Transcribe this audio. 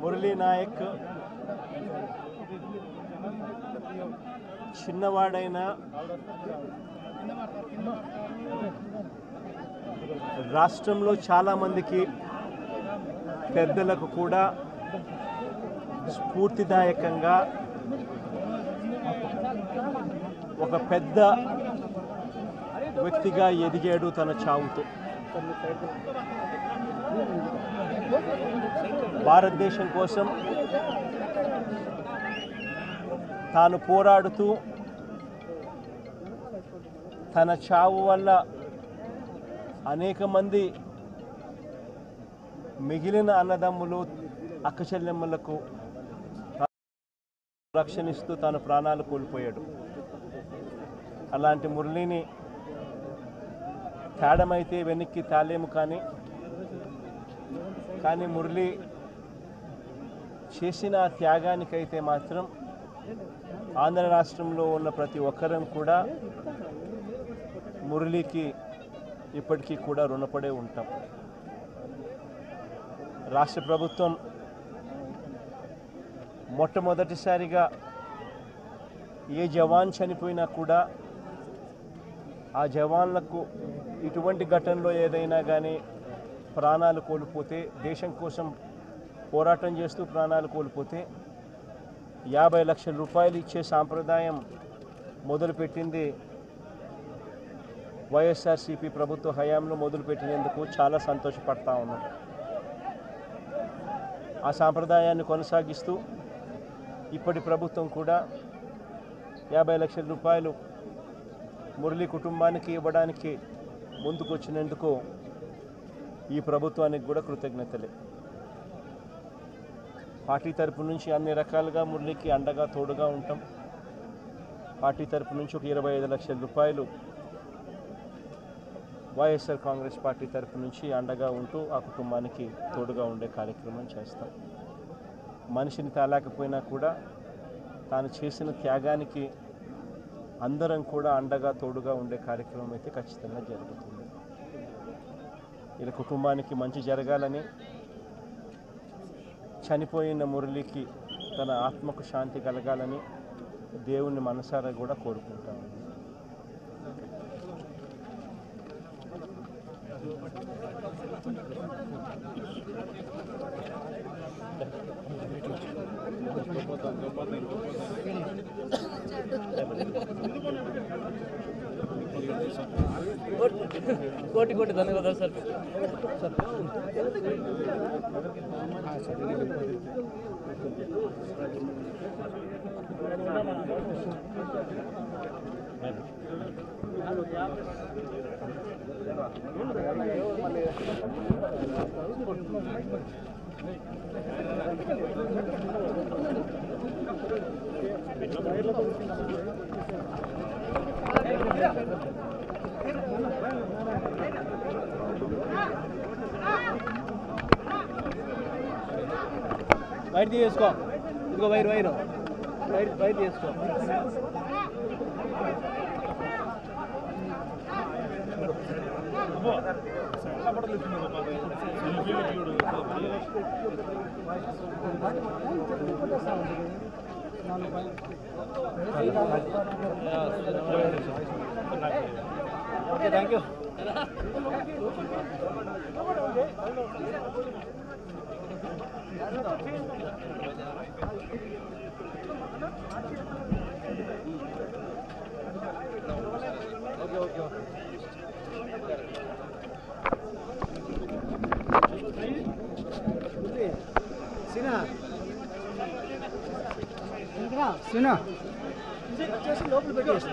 మురళీ నాయక్ చిన్నవాడైన రాష్ట్రంలో చాలామందికి పెద్దలకు కూడా స్ఫూర్తిదాయకంగా ఒక పెద్ద వ్యక్తిగా ఎదిగాడు తన చావుతో. భారతదేశం కోసం తాను పోరాడుతూ తన చావు వల్ల అనేక మంది మిగిలిన అన్నదమ్ములు అక్కచెల్లెమ్మలకు రక్షణిస్తూ తాను ప్రాణాలు కోల్పోయాడు. అలాంటి మురళిని తేడమైతే వెనక్కి తాలేము, కానీ మురళి చేసిన త్యాగానికైతే మాత్రం ఆంధ్ర రాష్ట్రంలో ఉన్న ప్రతి ఒక్కరం కూడా మురళికి ఇప్పటికీ కూడా రుణపడే ఉంటాం. రాష్ట్ర ప్రభుత్వం మొట్టమొదటిసారిగా ఏ జవాన్ చనిపోయినా కూడా ఆ జవాన్లకు ఇటువంటి ఘటనలో ఏదైనా కానీ ప్రాణాలు కోల్పోతే, దేశం కోసం పోరాటం చేస్తూ ప్రాణాలు కోల్పోతే 50 లక్షల రూపాయలు ఇచ్చే సాంప్రదాయం మొదలుపెట్టింది వైఎస్ఆర్సీపీ ప్రభుత్వ హయాంలో మొదలుపెట్టినందుకు చాలా సంతోషపడతా ఉన్నాం. ఆ సాంప్రదాయాన్ని కొనసాగిస్తూ ఇప్పటి ప్రభుత్వం కూడా 50 లక్షల రూపాయలు మురళి కుటుంబానికి ఇవ్వడానికి ముందుకొచ్చినందుకు ఈ ప్రభుత్వానికి కూడా కృతజ్ఞతలే. పార్టీ తరపు నుంచి అన్ని రకాలుగా మురళికి అండగా తోడుగా ఉంటాం. పార్టీ తరపు నుంచి ఒక 25 లక్షల రూపాయలు వైఎస్ఆర్ కాంగ్రెస్ పార్టీ తరపు నుంచి అండగా ఉంటూ ఆ కుటుంబానికి తోడుగా ఉండే కార్యక్రమం చేస్తాం. మనిషిని తాలేకపోయినా కూడా తాను చేసిన త్యాగానికి అందరం కూడా అండగా తోడుగా ఉండే కార్యక్రమం అయితే ఖచ్చితంగా జరుగుతుంది. ఇలా కుటుంబానికి మంచి జరగాలని, చనిపోయిన మురళికి తన ఆత్మకు శాంతి కలగాలని దేవుణ్ణి మనసారా కూడా కోరుకుంటాను. కోటి కోటి ధన్యవాదాలు సార్. వైర్ తీసుకో, ఇదిగో వైర్ వైర్ వైర్ వైర్ తీసుకో. Okay, thank you. సునా లోపల పెట్టేసి